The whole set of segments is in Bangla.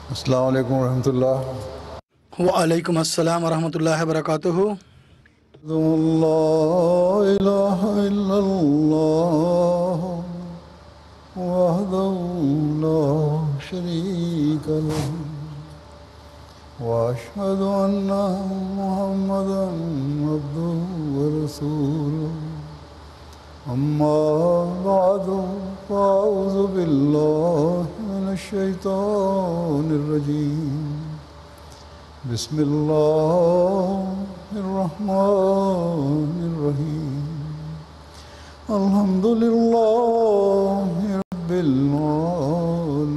अस्सलामु अलैकुम रहमतुल्लाह। ওয়ালাইকুম আসসালাম রহমতুল্লাহ বরকাতুহু। لا إله إلا الله وحده لا شريك له وأشهد أن محمدا عبده ورسوله أما بعد فأعوذ بالله من الشيطان الرجيم بسم الله الرحمن الرحيم الحمد لله رب العالمين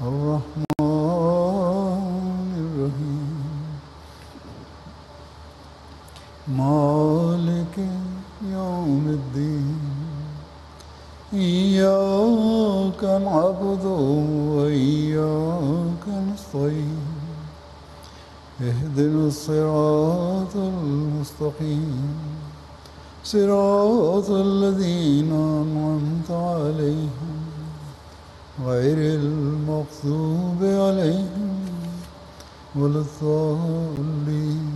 الرحمن الرحيم مالك يوم الدين إياك نعبد وإياك نستعين اهدنا الصراط المستقيم صراط الذين أنعمت عليهم غير المغضوب عليهم ولا الضالين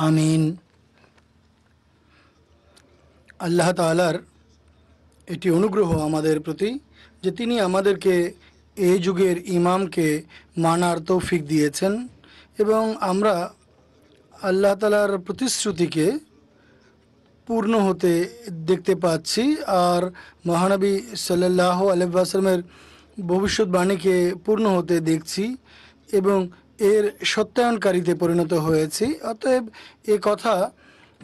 আমিন। আল্লাহ তাআলার এটি অনুগ্রহ আমাদের প্রতি যে তিনি আমাদেরকে এই যুগের ইমামকে মানার তৌফিক দিয়েছেন এবং আমরা আল্লাহ তাআলার প্রতিশ্রুতিকে পূর্ণ হতে দেখতে পাচ্ছি আর মহানবী সাল্লাল্লাহু আলাইহি ওয়াসাল্লামের ভবিষ্যৎবাণীকে পূর্ণ হতে দেখছি এবং এর সত্যায়নকারীতে পরিণত হয়েছি। অতএব এ কথা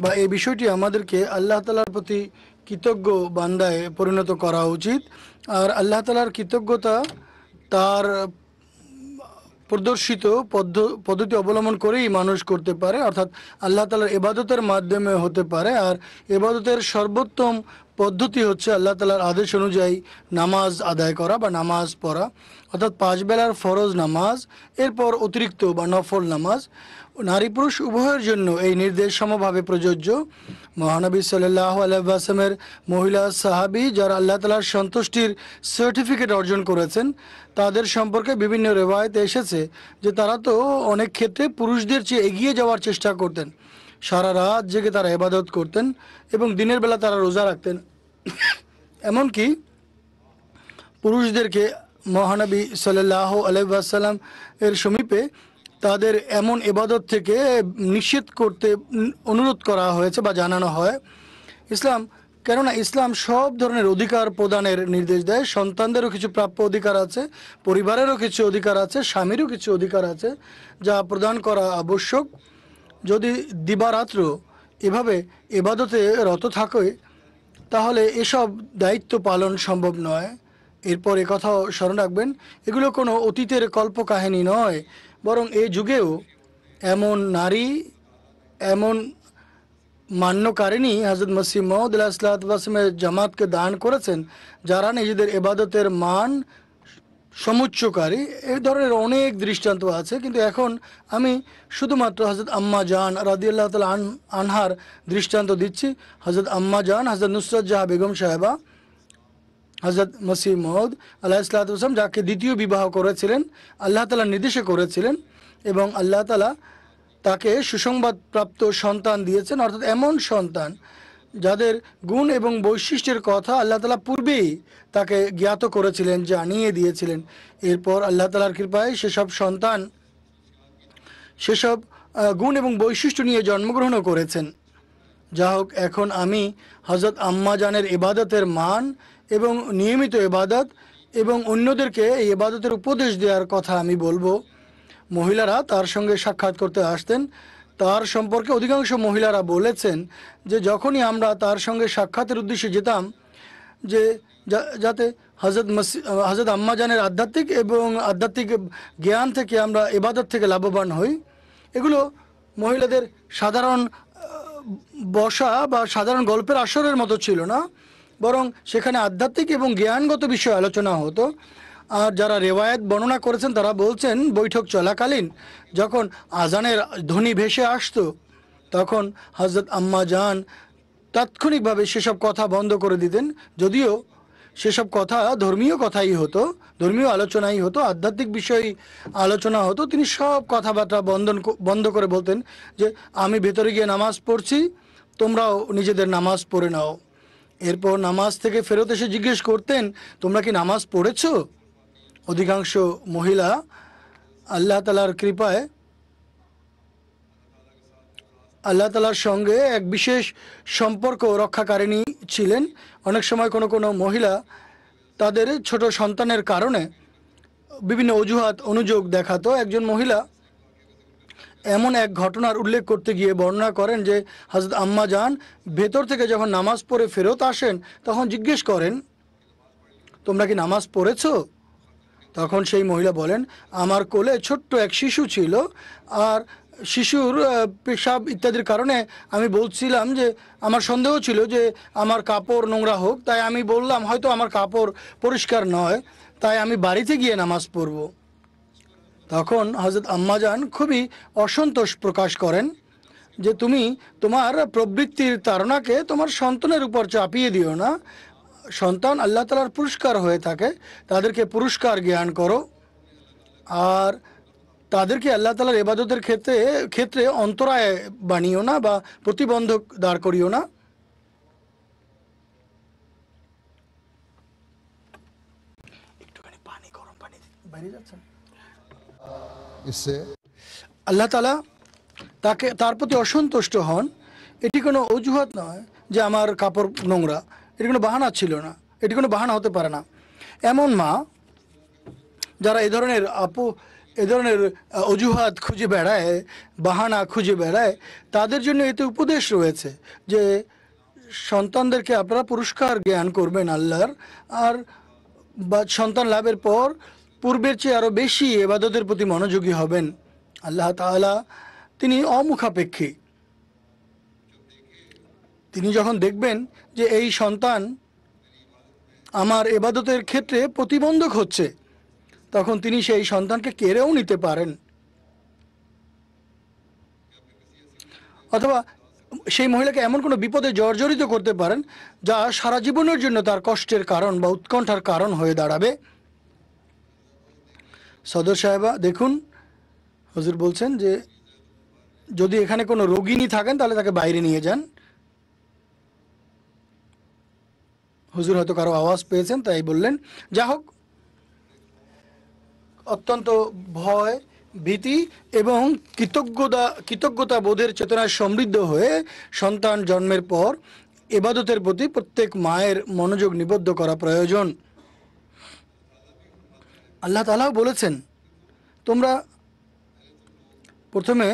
বা এই বিষয়টি আমাদেরকে আল্লাহ তাআলার প্রতি কৃতজ্ঞ বান্দায় পরিণত করা উচিত। আর আল্লাহ তাআলার কৃতজ্ঞতা তার প্রদর্শিত পদ্ধতি অবলম্বন করেই মানুষ করতে পারে, অর্থাৎ আল্লাহ তাআলার ইবাদতের মাধ্যমে হতে পারে। আর ইবাদতের সর্বোত্তম পদ্ধতি হচ্ছে আল্লাহ তাআলার আদেশ অনুযায়ী নামাজ আদায় করা বা নামাজ পড়া, অর্থাৎ 5 বেলার ফরজ নামাজ, এরপর অতিরিক্ত বা নফল নামাজ। নারী পুরুষ উভয়ের জন্য এই নির্দেশ সমভাবে প্রযোজ্য। মহানবী সাল্লাল্লাহু আলাইহি ওয়াসাল্লামের মহিলা সাহাবী যারা আল্লাহ তাআলার সন্তুষ্টির সার্টিফিকেট অর্জন করেছেন তাদের সম্পর্কে বিভিন্ন রিওয়ায়াতে এসেছে যে তারা তো অনেক ক্ষেত্রে পুরুষদের চেয়ে এগিয়ে যাওয়ার চেষ্টা করতেন। সারা রাত জেগে তারা ইবাদত করতেন এবং দিনের বেলা তারা রোজা রাখতেন। এমনকি পুরুষদেরকে মহানবী সাল্লাল্লাহু আলাইহি ওয়াসাল্লাম এর সমীপে তাদের এমন ইবাদত থেকে নিষেধ করতে অনুরোধ করা হয়েছে বা জানানো হয়। কেননা ইসলাম সব ধরনের অধিকার প্রদানের নির্দেশ দেয়। সন্তানদেরও কিছু প্রাপ্য অধিকার আছে, পরিবারেরও কিছু অধিকার আছে, স্বামীরও কিছু অধিকার আছে যা প্রদান করা আবশ্যক। যদি দিবারাত্র এভাবে ইবাদতে রত থাকে তাহলে এসব দায়িত্ব পালন সম্ভব নয়। এরপর কথাও স্মরণ রাখবেন, এগুলো কোনো অতীতের কল্পকাহিনী নয়, বরং এই যুগেও এমন নারী, এমন মান্যকারিণী হযরত মসিহ মাউদ আলাইহিসসালামের জামাতকে দান করেছেন যারা নিজেদের ইবাদতের মান সমুচ্চকারী। এই ধরনের অনেক দৃষ্টান্ত আছে, কিন্তু এখন আমি শুধুমাত্র হযরত আম্মা জান রাদিয়াল্লাহু তাআলা আনহার দৃষ্টান্ত দিচ্ছি। হযরত আম্মা জান হযরত নুসরাত জাহা বেগম সাহেবা হযরত মসিহ মাউদ আলাইহিসসালাম যাকে দ্বিতীয় বিবাহ করেছিলেন আল্লাহ তাআলার নির্দেশে করেছিলেন এবং আল্লাহ তাআলা তাকে সুসংবাদ প্রাপ্ত সন্তান দিয়েছেন, অর্থাৎ এমন সন্তান যাদের গুণ এবং বৈশিষ্ট্যের কথা আল্লাহ তাআলা পূর্বেই তাকে জ্ঞাত করেছিলেন, জানিয়ে দিয়েছিলেন। এরপর আল্লাহ তাআলার কৃপায় সেসব সন্তান সেসব গুণ এবং বৈশিষ্ট্য নিয়ে জন্মগ্রহণও করেছেন। যা হোক, এখন আমি হযরত আম্মা জানের ইবাদতের মান এবং নিয়মিত ইবাদত এবং অন্যদেরকে এই ইবাদতের উপদেশ দেওয়ার কথা আমি বলবো। মহিলারা তার সঙ্গে সাক্ষাৎ করতে আসতেন। তার সম্পর্কে অধিকাংশ মহিলারা বলেছেন যে যখনই আমরা তার সঙ্গে সাক্ষাতের উদ্দেশ্যে যেতাম যে যাতে হযরত আম্মা জানের আধ্যাত্মিক এবং আধ্যাত্মিক জ্ঞান থেকে আমরা ইবাদত থেকে লাভবান হই। এগুলো মহিলাদের সাধারণ বসা বা সাধারণ গল্পের আসরের মতো ছিল না, বরং সেখানে আধ্যাত্মিক এবং জ্ঞানগত বিষয়ে আলোচনা হতো। আর যারা রেওয়ায়েত বর্ণনা করেছেন তারা বলছেন বৈঠক চলাকালীন যখন আজানের ধ্বনি ভেসে আসতো তখন হযরত আম্মা জান তাৎক্ষণিকভাবে সেসব কথা বন্ধ করে দিতেন। যদিও সেসব কথা ধর্মীয় কথাই হতো, ধর্মীয় আলোচনাই হতো, আধ্যাত্মিক বিষয় আলোচনা হতো, তিনি সব কথাবার্তা বন্ধ করে বলতেন যে আমি ভেতরে গিয়ে নামাজ পড়ছি, তোমরাও নিজেদের নামাজ পড়ে নাও। এরপর নামাজ থেকে ফেরত এসে জিজ্ঞেস করতেন, তোমরা কি নামাজ পড়েছো? অধিকাংশ মহিলা আল্লাহ তাআলার কৃপায় আল্লাহ তাআলার সঙ্গে এক বিশেষ সম্পর্ক রক্ষাকারিণী ছিলেন। অনেক সময় কোনো কোনো মহিলা তাদের ছোট সন্তানের কারণে বিভিন্ন অজুহাত অনুযোগ দেখাতো। একজন মহিলা এমন এক ঘটনার উল্লেখ করতে গিয়ে বর্ণনা করেন যে হযরত আম্মা জান ভেতর থেকে যখন নামাজ পড়ে ফেরত আসেন তখন জিজ্ঞেস করেন, তোমরা কি নামাজ পড়েছো? তখন সেই মহিলা বলেন, আমার কোলে ছোট্ট এক শিশু ছিল, আর শিশুর পেশাব ইত্যাদির কারণে আমি বলছিলাম যে আমার সন্দেহ ছিল যে আমার কাপড় নোংরা হোক, তাই আমি বললাম হয়তো আমার কাপড় পরিষ্কার নয়, তাই আমি বাড়িতে গিয়ে নামাজ পড়ব। তখন হযরত আম্মাজান খুবই অসন্তোষ প্রকাশ করেন যে তুমি তোমার প্রবৃত্তির তাড়নাকে তোমার সন্তানের উপর চাপিয়ে দিও না। সন্তান আল্লাহ তাআলার পুরস্কার হয়ে থাকে, তাদেরকে পুরস্কার জ্ঞান করো, আর তাদেরকে আল্লাহ তাআলার ইবাদতের ক্ষেত্রে অন্তরায় বানিও না বা প্রতিবন্ধক দাঁড় করিও না। একটুখানি পানি, গরম পানি বাইরে যাচ্ছে। इससे আল্লাহ তাআলা তার প্রতি অসন্তুষ্ট হন। এটি কোনো অজুহাত নয় যে আমার কাপড় নোংরা, এটি কোনো বাহানা ছিল না, এটি কোনো বাহানা হতে পারে না। এমন মা যারা এ ধরনের অজুহাত খুঁজে বেড়ায়, বাহানা খুঁজে বেড়ায়, তাদের জন্য এতে উপদেশ রয়েছে যে সন্তানদেরকে আপনারা পুরস্কার জ্ঞান করবেন আল্লাহর, আর বা সন্তান লাভের পর পূর্বের চেয়ে আরও বেশি ইবাদতের প্রতি মনোযোগী হবেন। আল্লাহ তাআলা তিনি অমুখাপেক্ষী। তিনি যখন দেখবেন যে এই সন্তান আমার ইবাদতের ক্ষেত্রে প্রতিবন্ধক হচ্ছে, তখন তিনি সেই সন্তানকে কেড়েও নিতে পারেন, অথবা সেই মহিলাকে এমন কোনো বিপদে জর্জরিত করতে পারেন যা সারা জীবনের জন্য তার কষ্টের কারণ বা উৎকণ্ঠার কারণ হয়ে দাঁড়াবে। সদর সাহেবা দেখুন, হুজুর বলছেন যে যদি এখানে কোনো রোগিনী থাকেন তাহলে তাকে বাইরে নিয়ে যান। হুজুর হয়তো কারো আওয়াজ পেয়েছেন তাই বললেন। যা হোক, অত্যন্ত ভয়, ভীতি এবং কৃতজ্ঞতা বোধের চেতনায় সমৃদ্ধ হয়ে সন্তান জন্মের পর ইবাদতের প্রতি প্রত্যেক মায়ের মনোযোগ নিবদ্ধ করা প্রয়োজন। আল্লাহ তাআলাও বলেছেন, তোমরা প্রথমে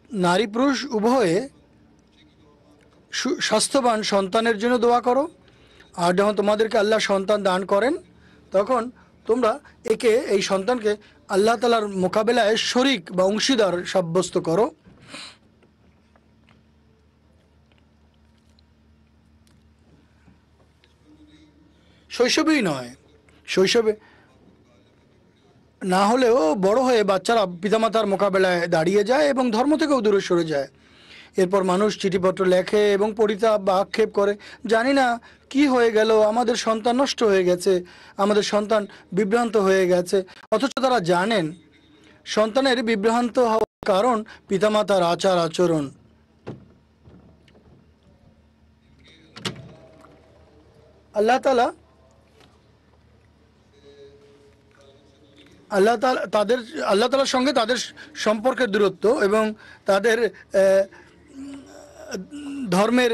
নারী পুরুষ উভয়ে স্বাস্থ্যবান সন্তানের জন্য দোয়া করো, আর যখন তোমাদেরকে আল্লাহ সন্তান দান করেন তখন তোমরা এই সন্তানকে আল্লাহ তাআলার মোকাবেলায় শরীক বা অংশীদার সাব্যস্ত করো। শৈশবেই নয়, শৈশবে না হলেও বড় হয়ে বাচ্চারা পিতামাতার মোকাবেলায় দাঁড়িয়ে যায় এবং ধর্ম থেকেও দূরে সরে যায়। এরপর মানুষ চিঠিপত্র লেখে এবং পরিতাপ বা আক্ষেপ করে, জানি না কি হয়ে গেল, আমাদের সন্তান নষ্ট হয়ে গেছে, আমাদের সন্তান বিভ্রান্ত হয়ে গেছে। অথচ তারা জানেন সন্তানের বিভ্রান্ত হওয়ার কারণ পিতামাতার আচার আচরণ। আল্লাহ তাআলার সঙ্গে তাদের সম্পর্কের দূরত্ব এবং তাদের ধর্মের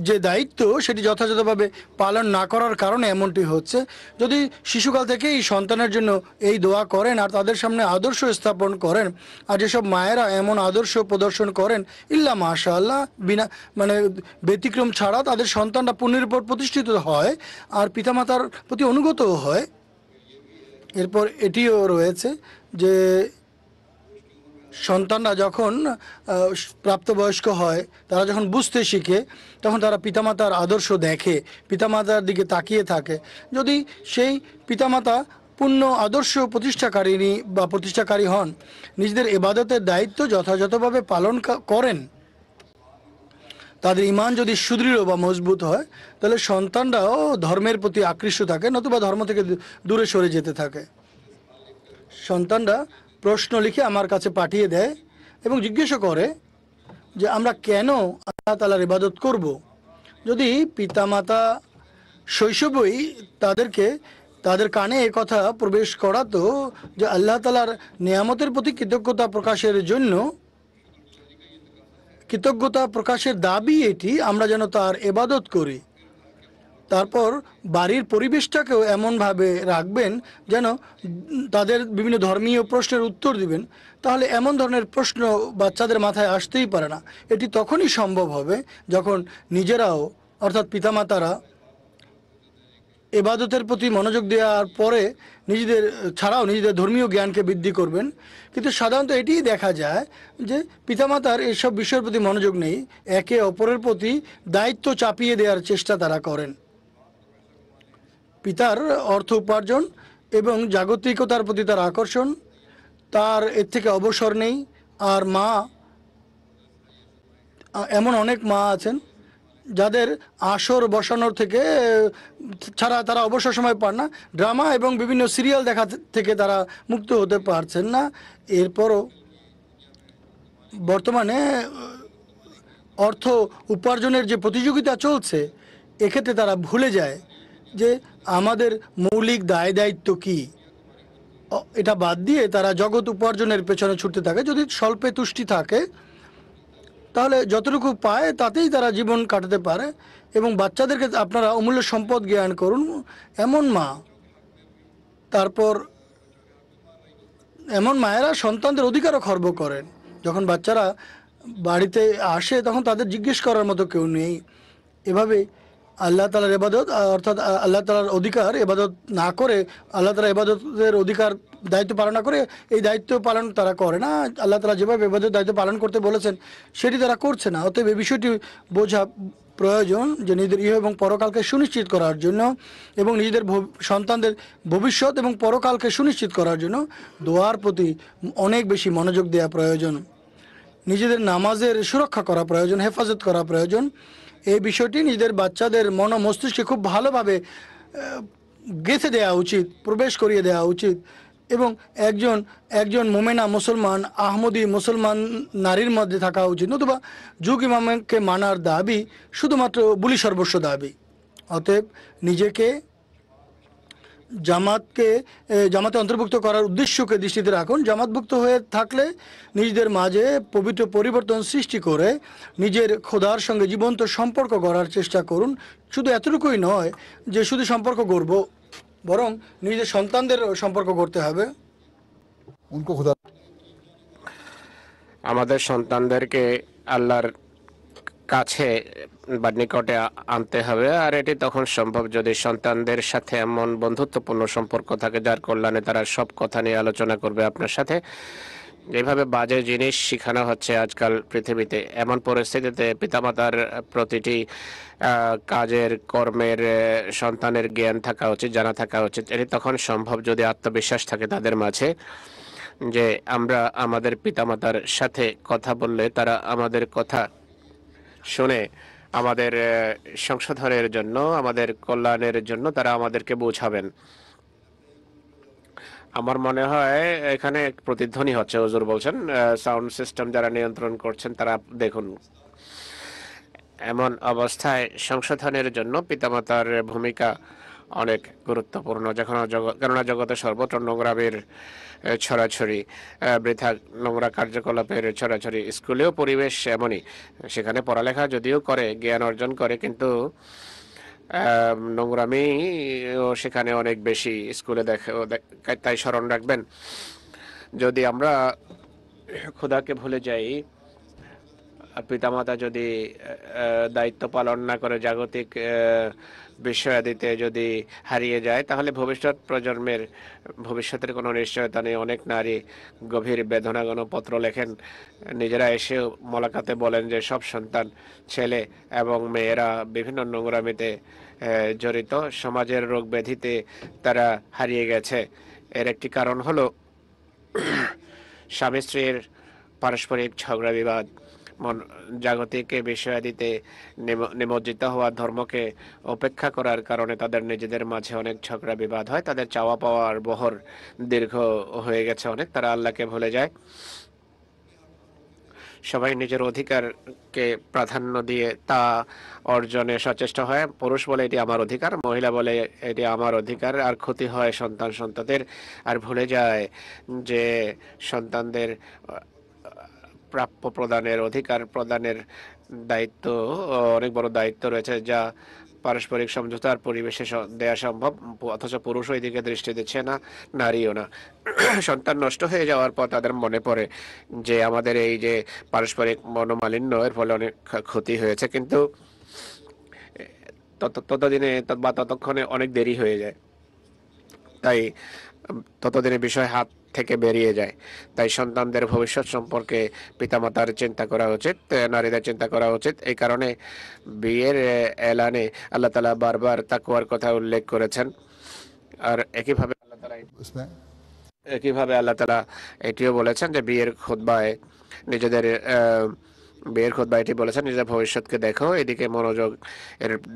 যে দায়িত্ব সেটি যথাযথভাবে পালন না করার কারণে এমনটি হচ্ছে। যদি শিশুকাল থেকেই সন্তানের জন্য এই দোয়া করেন আর তাদের সামনে আদর্শ স্থাপন করেন, আর যেসব মায়েরা এমন আদর্শ প্রদর্শন করেন, ইল্লা মাশাআল্লাহ, বিনা ব্যতিক্রম ছাড়া তাদের সন্তানরা পুণ্যের উপর প্রতিষ্ঠিত হয় আর পিতামাতার প্রতি অনুগতও হয়। এরপর এটিও রয়েছে যে সন্তানরা যখন প্রাপ্তবয়স্ক হয়, তারা যখন বুঝতে শিখে, তখন তারা পিতামাতার আদর্শ দেখে, পিতামাতার দিকে তাকিয়ে থাকে। যদি সেই পিতামাতা পূর্ণ আদর্শ প্রতিষ্ঠাকারিণী বা প্রতিষ্ঠাকারী হন, নিজেদের ইবাদতের দায়িত্ব যথাযথভাবে পালন করেন, তাদের ঈমান যদি সুদৃঢ় বা মজবুত হয়, তাহলে সন্তানরাও ধর্মের প্রতি আকৃষ্ট থাকে, নতুবা ধর্ম থেকে দূরে সরে যেতে থাকে। সন্তানরা প্রশ্ন লিখে আমার কাছে পাঠিয়ে দেয় এবং জিজ্ঞাসা করে যে আমরা কেন আল্লাহ তাআলার ইবাদত করব। যদি পিতামাতা শৈশবেই তাদেরকে তাদের কানে এ কথা প্রবেশ করাতো যে আল্লাহ তাআলার নিয়ামতের প্রতি কৃতজ্ঞতা প্রকাশের জন্য, কৃতজ্ঞতা প্রকাশের দাবি এটি আমরা যেন তার ইবাদত করি, তারপর বাড়ির পরিবেশটাকেও এমনভাবে রাখবেন যেন তাদের বিভিন্ন ধর্মীয় প্রশ্নের উত্তর দিবেন, তাহলে এমন ধরনের প্রশ্ন বাচ্চাদের মাথায় আসতেই পারে না। এটি তখনই সম্ভব হবে যখন নিজেরাও, অর্থাৎ পিতামাতারা ইবাদতের প্রতি মনোযোগ দেওয়ার পরে নিজেদের ছাড়াও নিজেদের ধর্মীয় জ্ঞানকে বৃদ্ধি করবেন। কিন্তু সাধারণত এটিই দেখা যায় যে পিতামাতার এসব বিষয়ের প্রতি মনোযোগ নেই, একে অপরের প্রতি দায়িত্ব চাপিয়ে দেওয়ার চেষ্টা তারা করেন। পিতার অর্থ উপার্জন এবং জাগতিকতার প্রতি তার আকর্ষণ, তার এর থেকে অবসর নেই। আর মা, এমন অনেক মা আছেন যাদের আসর বসানোর থেকে ছাড়া তারা অবসর সময় পান না, ড্রামা এবং বিভিন্ন সিরিয়াল দেখা থেকে তারা মুক্ত হতে পারছেন না। এরপরও বর্তমানে অর্থ উপার্জনের যে প্রতিযোগিতা চলছে, এক্ষেত্রে তারা ভুলে যায় যে আমাদের মৌলিক দায় দায়িত্ব কী। এটা বাদ দিয়ে তারা জগৎ উপার্জনের পেছনে ছুটতে থাকে। যদি স্বল্পে তুষ্টি থাকে তাহলে যতটুকু পায় তাতেই তারা জীবন কাটাতে পারে। এবং বাচ্চাদেরকে আপনারা অমূল্য সম্পদ জ্ঞান করুন। এমন মা, তারপর এমন মায়েরা সন্তানদের অধিকারও খর্ব করেন। যখন বাচ্চারা বাড়িতে আসে তখন তাদের জিজ্ঞেস করার মতো কেউ নেই। এভাবে আল্লাহ তাআলার ইবাদত, অর্থাৎ আল্লাহ তাআলার অধিকার ইবাদত না করে, আল্লাহ তাআলা ইবাদতের অধিকার দায়িত্ব পালন না করে এই দায়িত্ব পালন তারা করে না। আল্লাহ তাআলা যেভাবে ইবাদতের দায়িত্ব পালন করতে বলেছেন সেটি তারা করছে না। অতএব এই বিষয়টি বোঝা প্রয়োজন যে নিজেদের ইহ এবং পরকালকে সুনিশ্চিত করার জন্য এবং নিজেদের সন্তানদের ভবিষ্যৎ এবং পরকালকে সুনিশ্চিত করার জন্য দোয়ার প্রতি অনেক বেশি মনোযোগ দেওয়া প্রয়োজন। নিজেদের নামাজের সুরক্ষা করা প্রয়োজন, হেফাজত করা প্রয়োজন। এই বিষয়টি নিজেদের বাচ্চাদের মন ও মস্তিষ্কে খুব ভালোভাবে গেঁথে দেওয়া উচিত, প্রবেশ করিয়ে দেওয়া উচিত। এবং একজন একজন মোমেনা মুসলমান, আহমদী মুসলমান নারীর মধ্যে থাকা উচিত, নতুবা যুগ ইমামকে মানার দাবি শুধুমাত্র বুলি সর্বস্ব দাবি। অতএব নিজেকে জামাতে অন্তর্ভুক্ত করার উদ্দেশ্যকে দৃষ্টিতে রাখুন। জামাতভুক্ত হয়ে থাকলে নিজেদের মাঝে পবিত্র পরিবর্তন সৃষ্টি করে নিজের খোদার সঙ্গে জীবন্ত সম্পর্ক গড়ার চেষ্টা করুন। শুধু এতটুকুই নয় যে শুধু সম্পর্ক গড়ব, বরং নিজের সন্তানদের সম্পর্ক করতে হবে। उनको खुदा আমাদের সন্তানদেরকে আল্লাহর কাছে বা নিকটে আনতে হবে। আর এটি তখন সম্ভব যদি সন্তানদের সাথে এমন বন্ধুত্বপূর্ণ সম্পর্ক থাকে যার কল্যাণে তারা সব কথা নিয়ে আলোচনা করবে আপনার সাথে। যেভাবে বাজে জিনিস শেখানো হচ্ছে আজকাল পৃথিবীতে, এমন পরিস্থিতিতে পিতামাতার প্রতিটি কাজের কর্মের সন্তানের জ্ঞান থাকা উচিত, জানা থাকা উচিত। এটি তখন সম্ভব যদি আত্মবিশ্বাস থাকে তাদের মাঝে যে আমরা আমাদের পিতামাতার সাথে কথা বললে তারা আমাদের কথা শুনে আমাদের সংশোধনের জন্য, আমাদের কল্যাণের জন্য তারা আমাদেরকে বোঝাবেন। আমার মনে হয় এখানে প্রতিধ্বনি হচ্ছে, হুজুর বলছেন। সাউন্ড সিস্টেম যারা নিয়ন্ত্রণ করছেন তারা দেখুন। এমন অবস্থায় সংশোধনের জন্য পিতামাতার ভূমিকা অনেক গুরুত্বপূর্ণ। কেননা জগতে সর্বত্র নোংরামের ছড়াছড়ি, বৃথা নোংরা কার্যকলাপের ছড়াছড়ি। স্কুলেও পরিবেশ এমনই, সেখানে পড়ালেখা যদিও করে, জ্ঞান অর্জন করে, কিন্তু নোংরামি সেখানে অনেক বেশি স্কুলে দেখে। তাই স্মরণ রাখবেন, যদি আমরা খোদাকে ভুলে যাই, পিতামাতা যদি দায়িত্ব পালন না করে জাগতিক বিষয়াদিতে যদি হারিয়ে যায়, তাহলে ভবিষ্যৎ প্রজন্মের ভবিষ্যতের কোনো নিশ্চয়তা নেই। অনেক নারী গভীর বেদনাঘন পত্র লেখেন, নিজেরা এসে মোলাকাতে বলেন যে সব সন্তান, ছেলে এবং মেয়েরা বিভিন্ন নোংরামিতে জড়িত, সমাজের রোগ ব্যাধিতে তারা হারিয়ে গেছে। এর একটি কারণ হলো স্বামী স্ত্রীর পারস্পরিক ঝগড়া বিবাদ, জাগতিক বিষয়াদিতে নিমজ্জিত হওয়া ধর্মকে উপেক্ষা করার কারণে তাদের নিজেদের মাঝে অনেক ঝগড়া বিবাদ হয়। তাদের চাওয়া পাওয়ার বহর দীর্ঘ হয়ে গেছে অনেক, তারা আল্লাহকে ভুলে যায়। সবাই নিজের অধিকারকে প্রাধান্য দিয়ে তা অর্জনে সচেষ্ট হয়। পুরুষ বলে এটি আমার অধিকার, মহিলা বলে এটি আমার অধিকার, আর ক্ষতি হয় সন্তানদের। আর ভুলে যায় যে সন্তানদের প্রাপ্য প্রদানের, অধিকার প্রদানের দায়িত্ব, অনেক বড় দায়িত্ব রয়েছে, যা পারস্পরিক সমঝোতার পরিবেশে দেয়া সম্ভব, অথচ পুরুষ ওই দিকে দৃষ্টি দিচ্ছে না, নারীও না। সন্তান নষ্ট হয়ে যাওয়ার পর তাদের মনে পড়ে যে আমাদের এই যে পারস্পরিক মনোমালিন্য, এর ফলে অনেক ক্ষতি হয়েছে, কিন্তু ততদিনে বা ততক্ষণে অনেক দেরি হয়ে যায়। তাই ততদিনে বিষয় হাত থেকে বেরিয়ে যায়। তাই সন্তানদের ভবিষ্যৎ সম্পর্কে পিতামাতার চিন্তা করা উচিত, নারীদের চিন্তা করা উচিত। এই কারণে বিয়ের এলানে আল্লাহ তাআলা বারবার তাকওয়ার কথা উল্লেখ করেছেন। আর একইভাবে इसमें আল্লাহ তাআলা এটিও বলেছেন যে বিয়ের খুতবায় এটি বলেছেন, নিজেদের ভবিষ্যৎকে দেখো, এদিকে মনোযোগ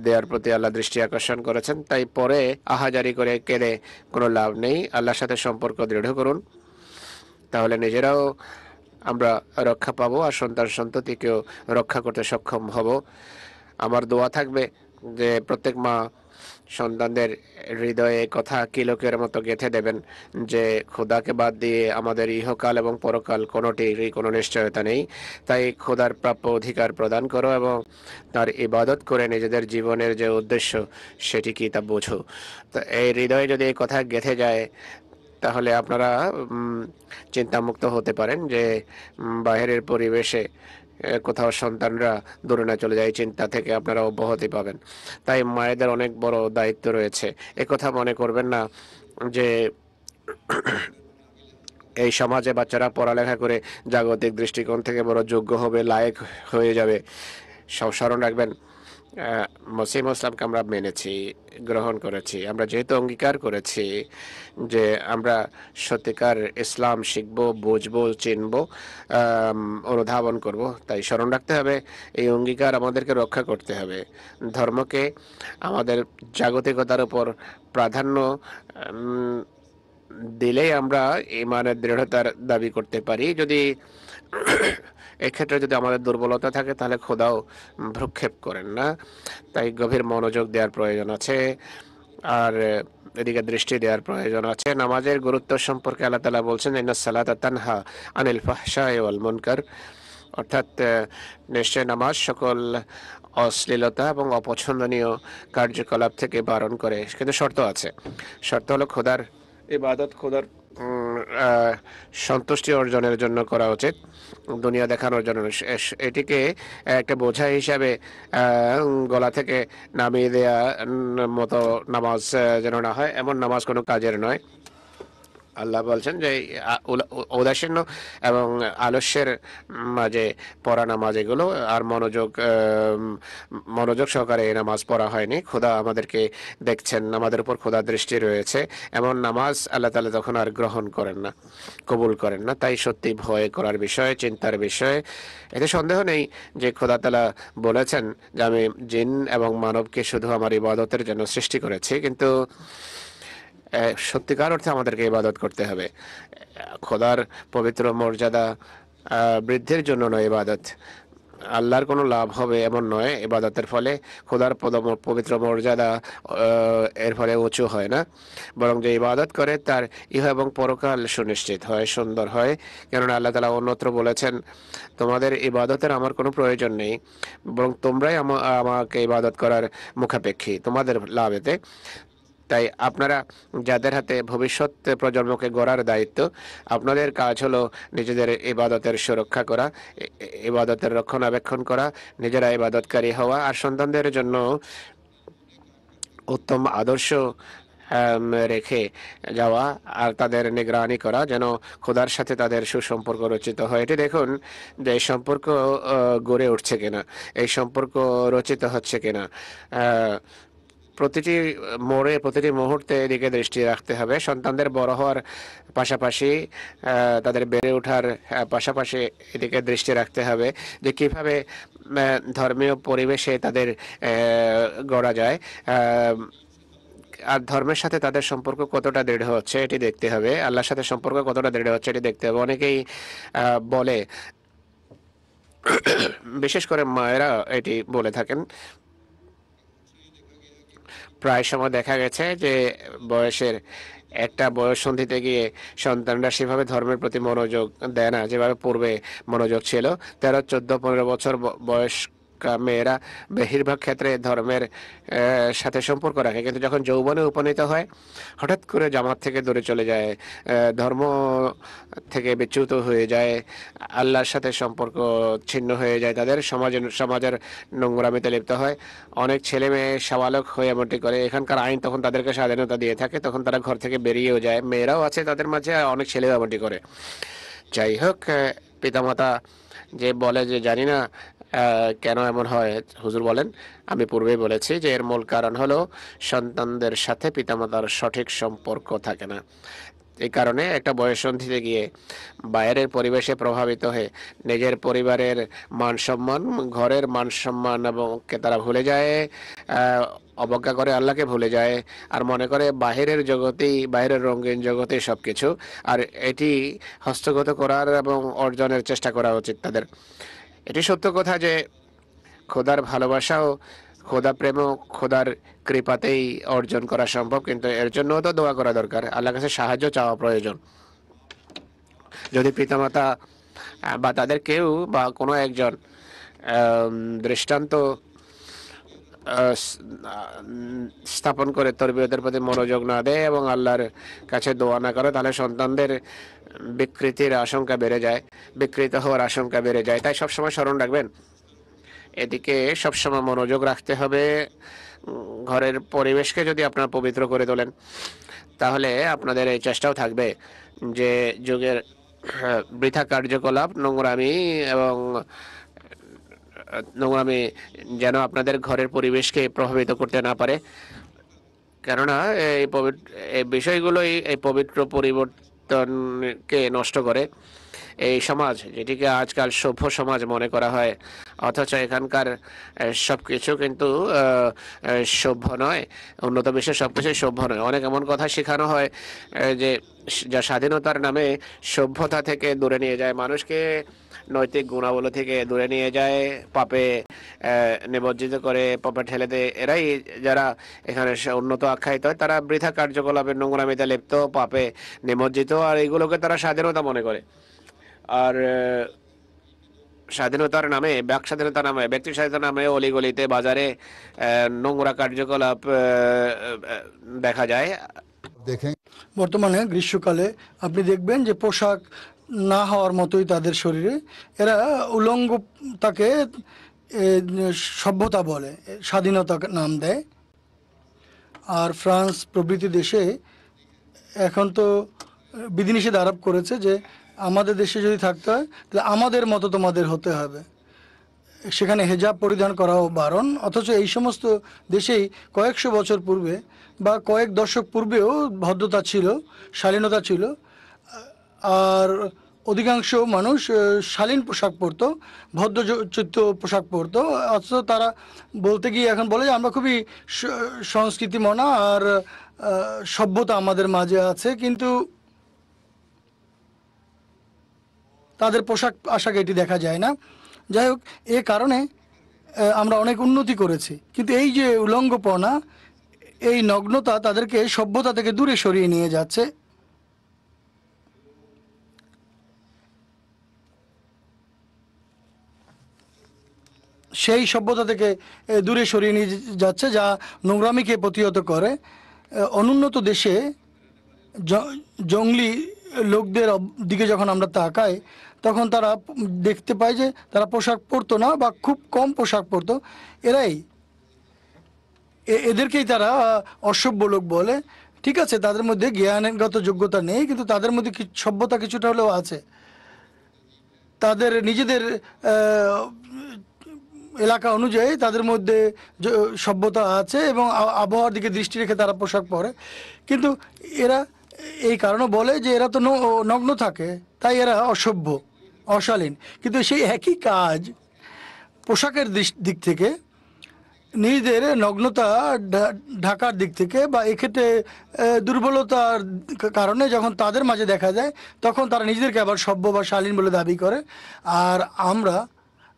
দেওয়ার প্রতি আল্লাহ দৃষ্টি আকর্ষণ করেছেন। তাই পরে আহাজারি করে কেঁদে কোনো লাভ নেই, আল্লাহর সাথে সম্পর্ক দৃঢ় করুন, তাহলে নিজেরাও আমরা রক্ষা পাবো আর সন্ততিকেও রক্ষা করতে সক্ষম হব। আমার দোয়া থাকবে যে প্রত্যেক মা সন্তানদের হৃদয়ে কথা কিলকের মতো গেঁথে দেবেন যে খোদাকে বাদ দিয়ে আমাদের ইহকাল এবং পরকাল কোনোটিরই কোনো নিশ্চয়তা নেই। তাই খোদার প্রাপ্য অধিকার প্রদান করো এবং তার ইবাদত করে নিজেদের জীবনের যে উদ্দেশ্য সেটি কি তা বোঝো। তো এই হৃদয়ে যদি এই কথা গেঁথে যায়, তাহলে আপনারা চিন্তামুক্ত হতে পারেন যে বাইরের পরিবেশে কোথাও সন্তানরা দূরে না চলে যায়, চিন্তা থেকে আপনারা অব্যাহতি পাবেন। তাই মায়েদের অনেক বড় দায়িত্ব রয়েছে। একথা মনে করবেন না যে এই সমাজে বাচ্চারা পড়ালেখা করে জাগতিক দৃষ্টিকোণ থেকে বড় যোগ্য হবে, লায়েক হয়ে যাবে। সব স্মরণ রাখবেন, মসিহ ইসলামকে আমরা মেনেছি, গ্রহণ করেছি। আমরা যেহেতু অঙ্গীকার করেছি যে আমরা সত্যিকার ইসলাম শিখবো, বুঝবো, চিনবো, অনুধাবন করব, তাই স্মরণ রাখতে হবে এই অঙ্গীকার আমাদেরকে রক্ষা করতে হবে। ধর্মকে আমাদের জাগতিকতার উপর প্রাধান্য দিলেই আমরা ইমানের দৃঢ়তার দাবি করতে পারি। যদি এক্ষেত্রে যদি আমাদের দুর্বলতা থাকে, তাহলে খোদাও ভ্রুক্ষেপ করেন না। তাই গভীর মনোযোগ দেওয়ার প্রয়োজন আছে, আর এদিকে দৃষ্টি দেওয়ার প্রয়োজন আছে। নামাজের গুরুত্ব সম্পর্কে আল্লাহ তাআলা বলছেন, ইন্নাস সালাতা তানহা আনিল ফাহশাই ওয়াল মুনকার, অর্থাৎ নিশ্চয় নামাজ সকল অশ্লীলতা এবং অপছন্দনীয় কার্যকলাপ থেকে বারণ করে। কিন্তু শর্ত আছে। শর্ত হলো খোদার ইবাদত, খোদার সন্তুষ্টি অর্জনের জন্য করা উচিত, দুনিয়া দেখানোর জন্য। এটিকে একটা বোঝা হিসাবে গলা থেকে নামিয়ে দেয়া মতো নামাজ যেন না হয়, এমন নামাজ কোনো কাজের নয়। আল্লাহ বলছেন যে ঔদাসীন্য এবং আলস্যের মাঝে পড়া নামাজ এগুলো, আর মনোযোগ সহকারে এই নামাজ পড়া হয়নি। খোদা আমাদেরকে দেখছেন, আমাদের উপর খোদা দৃষ্টি রয়েছে, এমন নামাজ আল্লাহ তাআলা তখন আর গ্রহণ করেন না, কবুল করেন না। তাই সত্যি ভয় করার বিষয়, চিন্তার বিষয়। এতে সন্দেহ নেই যে খোদা তাআলা বলেছেন যে আমি জিন এবং মানবকে শুধু আমার ইবাদতের জন্য সৃষ্টি করেছি, কিন্তু সত্যিকার অর্থে আমাদেরকে ইবাদত করতে হবে। খোদার পবিত্র মর্যাদা বৃদ্ধির জন্য নয় ইবাদত, আল্লাহর কোনো লাভ হবে এমন নয় ইবাদতের ফলে। খোদার পবিত্র মর্যাদা এর ফলে উঁচু হয় না, বরং যে ইবাদত করে তার ইহ এবং পরকাল সুনিশ্চিত হয়, সুন্দর হয়। কেননা আল্লাহ তাআলা অন্যত্র বলেছেন, তোমাদের ইবাদতের আমার কোনো প্রয়োজন নেই, বরং তোমরাই আমাকে ইবাদত করার মুখাপেক্ষী, তোমাদের লাভ এতে। তাই আপনারা যাদের হাতে ভবিষ্যৎ প্রজন্মকে গড়ার দায়িত্ব, আপনাদের কাজ হলো নিজেদের ইবাদতের সুরক্ষা করা, ইবাদতের রক্ষণাবেক্ষণ করা, নিজেরা ইবাদতকারী হওয়া, আর সন্তানদের জন্য উত্তম আদর্শ রেখে যাওয়া, আর তাদের নিগরানি করা যেন খোদার সাথে তাদের সুসম্পর্ক রচিত হয়। এটি দেখুন যে এই সম্পর্ক গড়ে উঠছে কিনা, এই সম্পর্ক রচিত হচ্ছে কিনা। প্রতিটি মোড়ে প্রতিটি মুহূর্তে এদিকে দৃষ্টি রাখতে হবে। সন্তানদের বড় হওয়ার পাশাপাশি তাদের বেড়ে ওঠার পাশাপাশি এদিকে দৃষ্টি রাখতে হবে যে কিভাবে ধর্মীয় পরিবেশে তাদের গড়া যায়, আর ধর্মের সাথে তাদের সম্পর্ক কতটা দৃঢ় হচ্ছে এটি দেখতে হবে, আল্লাহর সাথে সম্পর্ক কতটা দৃঢ় হচ্ছে এটি দেখতে হবে। অনেকেই বলে, বিশেষ করে মায়েরা এটি বলে থাকেন, প্রায় সময় দেখা গেছে যে একটা বয়স সন্ধিতে গিয়ে সন্তানরা সেভাবে ধর্মের প্রতি মনোযোগ দেয় না যেভাবে পূর্বে মনোযোগ ছিল। 13, 14, 15 বছর বয়স্ক মেয়েরা বেশিরভাগ ক্ষেত্রে ধর্মের সাথে সম্পর্ক রাখে, কিন্তু যখন যৌবনে উপনীত হয় হঠাৎ করে জামাত থেকে দূরে চলে যায়, ধর্ম থেকে বিচ্যুত হয়ে যায়, আল্লাহর সাথে সম্পর্ক ছিন্ন হয়ে যায়, তাদের সমাজের নোংরামিতে লিপ্ত হয়। অনেক ছেলে মেয়ে সাবালক হয়ে এমনটি করে। এখানকার আইন তখন তাদেরকে স্বাধীনতা দিয়ে থাকে, তখন তারা ঘর থেকে বেরিয়েও যায়। মেয়েরাও আছে তাদের মাঝে, অনেক ছেলেও এমনটি করে। যাই হোক, পিতামাতা যে বলে যে জানি না কেন এমন হয়, হুজুর বলেন আমি পূর্বেই বলেছি যে এর মূল কারণ হলো সন্তানদের সাথে পিতামাতার সঠিক সম্পর্ক থাকে না। এই কারণে একটা বয়ঃসন্ধিতে গিয়ে বাইরের পরিবেশে প্রভাবিত হয়ে নিজের পরিবারের মান সম্মান, ঘরের মান সম্মান এবং তারা ভুলে যায়, অবজ্ঞা করে আল্লাহকে ভুলে যায়, আর মনে করে বাহিরের জগতেই, বাহিরের রঙিন জগতেই সবকিছু, আর এটি হস্তগত করার এবং অর্জনের চেষ্টা করা উচিত তাদের। এটি সত্য কথা যে খোদার ভালোবাসাও, খোদা প্রেমও খোদার কৃপাতেই অর্জন করা সম্ভব, কিন্তু এর জন্য তো দোয়া করা দরকার, আল্লাহর কাছে সাহায্য চাওয়া প্রয়োজন। যদি পিতামাতা বা তাদের কেউ বা কোনো একজন দৃষ্টান্ত স্থাপন করে তরবিয়তের প্রতি মনোযোগ না দেয় এবং আল্লাহর কাছে দোয়া না করে, তাহলে সন্তানদের বিকৃতির আশঙ্কা বেড়ে যায়, বিকৃত হওয়ার আশঙ্কা বেড়ে যায়। তাই সবসময় স্মরণ রাখবেন, এদিকে সবসময় মনোযোগ রাখতে হবে। ঘরের পরিবেশকে যদি আপনারা পবিত্র করে তোলেন, তাহলে আপনাদের এই চেষ্টাও থাকবে যে যুগের বৃথা কার্যকলাপ, নোংরামি যেন আপনাদের ঘরের পরিবেশকে প্রভাবিত করতে না পারে। কেননা এই বিষয়গুলোই এই পবিত্র পরিবর্তনকে নষ্ট করে। এই সমাজ, যেটিকে আজকাল সভ্য সমাজ মনে করা হয়, অথচ এখানকার সবকিছু কিন্তু সভ্য নয়। উন্নত বিশ্বের সবকিছুই সভ্য নয়। অনেক এমন কথা শেখানো হয় যে যা স্বাধীনতার নামে সভ্যতা থেকে দূরে নিয়ে যায়, মানুষকে নৈতিক গুণাবলী থেকে দূরে নিয়ে যায়, পাপে নিমজ্জিত করে, পাপে ঠেলে দেয়। এরাই যারা এখানে উন্নত আখ্যায়িত হয়, তারা বৃথা কার্যকলাপের নোংরামিতে লিপ্ত, পাপে নিমজ্জিত, আর এইগুলোকে তারা স্বাধীনতা মনে করে। আর স্বাধীনতার নামে, বাক স্বাধীনতার নামে, ব্যক্তি স্বাধীনতার নামে অলিগলিতে বাজারে নোংরা কার্যকলাপ দেখা যায়। देखें বর্তমানে গ্রীষ্মকালে আপনি দেখবেন যে পোশাক না হওয়ার মতোই তাদের শরীরে, এরা উলঙ্গ তাকে সভ্যতা বলে, স্বাধীনতা নাম দেয়। আর ফ্রান্স প্রভৃতি দেশে এখন তো বিধিনিষেধ আরোপ করেছে যে আমাদের দেশে যদি থাকতে হয় তাহলে আমাদের মতো তোমাদের হতে হবে। সেখানে হেজাব পরিধান করাও বারণ, অথচ এই সমস্ত দেশেই কয়েকশো বছর পূর্বে বা কয়েক দশক পূর্বেও ভদ্রতা ছিল, শালীনতা ছিল, আর অধিকাংশ মানুষ শালীন পোশাক পরতো, ভদ্রচিত্ত পোশাক পরতো। অথচ তারা বলতে গিয়ে এখন বলে যে আমরা খুবই সংস্কৃতিমনা আর সভ্যতা আমাদের মাঝে আছে, কিন্তু তাদের পোশাক আশাকে এটি দেখা যায় না। যাই হোক, এ কারণে আমরা অনেক উন্নতি করেছি, কিন্তু এই যে উলঙ্গপনা, এই নগ্নতা তাদেরকে সভ্যতা থেকে দূরে সরিয়ে নিয়ে যাচ্ছে। সেই সভ্যতা থেকে দূরে সরিয়ে নিয়ে যাচ্ছে যা নোংরামিকে প্রতিহত করে। অনুন্নত দেশে জঙ্গলি লোকদের দিকে যখন আমরা তাকাই, তখন তারা দেখতে পায় যে তারা পোশাক পরতো না বা খুব কম পোশাক পরতো। এদেরকেই তারা অসভ্য লোক বলে। ঠিক আছে, তাদের মধ্যে জ্ঞানগত যোগ্যতা নেই, কিন্তু তাদের মধ্যে সভ্যতা কিছুটা হলেও আছে। তাদের নিজেদের এলাকা অনুযায়ী তাদের মধ্যে সভ্যতা আছে এবং আবহাওয়ার দিকে দৃষ্টি রেখে তারা পোশাক পরে, কিন্তু এরা এই কারণে বলে যে এরা তো নগ্ন থাকে, তাই এরা অসভ্য, অশালীন। কিন্তু সেই একই কাজ পোশাকের দিক থেকে, নিজেদের নগ্নতা ঢাকার দিক থেকে বা এক্ষেত্রে দুর্বলতার কারণে যখন তাদের মাঝে দেখা যায়, তখন তারা নিজেদেরকে আবার সভ্য বা শালীন বলে দাবি করে। আর আমরা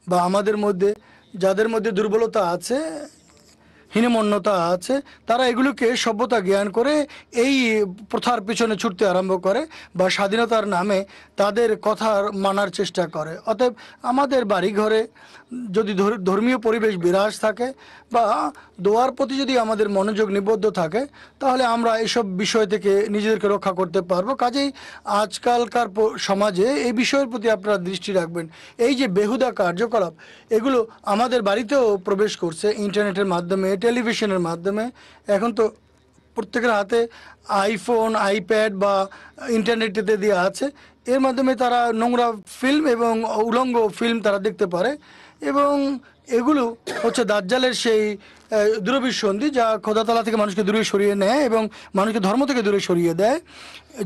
বা আমাদের মধ্যে যাদের মধ্যে দুর্বলতা আছে, হীনমন্যতা আছে, তারা এগুলোকে সভ্যতা জ্ঞান করে এই প্রথার পিছনে ছুটতে আরম্ভ করে বা স্বাধীনতার নামে তাদের কথা মানার চেষ্টা করে। অতএব আমাদের বাড়িঘরে যদি ধর্মীয় পরিবেশ বিরাজ থাকে বা দোয়ার প্রতি যদি আমাদের মনোযোগ নিবদ্ধ থাকে, তাহলে আমরা এসব বিষয় থেকে নিজেদেরকে রক্ষা করতে পারবো। কাজেই আজকালকার সমাজে এই বিষয়ের প্রতি আপনারা দৃষ্টি রাখবেন। এই যে বেহুদা কার্যকলাপ, এগুলো আমাদের বাড়িতেও প্রবেশ করছে ইন্টারনেটের মাধ্যমে, টেলিভিশনের মাধ্যমে। এখন তো প্রত্যেকের হাতে আইফোন, আইপ্যাড বা ইন্টারনেটেতে দেওয়া আছে। এর মাধ্যমে তারা নোংরা ফিল্ম এবং উলঙ্গ ফিল্ম তারা দেখতে পারে, এবং এগুলো হচ্ছে দাজ্জালের সেই দূরভিসন্ধি যা খোদা তাআলা থেকে মানুষকে দূরে সরিয়ে নেয় এবং মানুষকে ধর্ম থেকে দূরে সরিয়ে দেয়।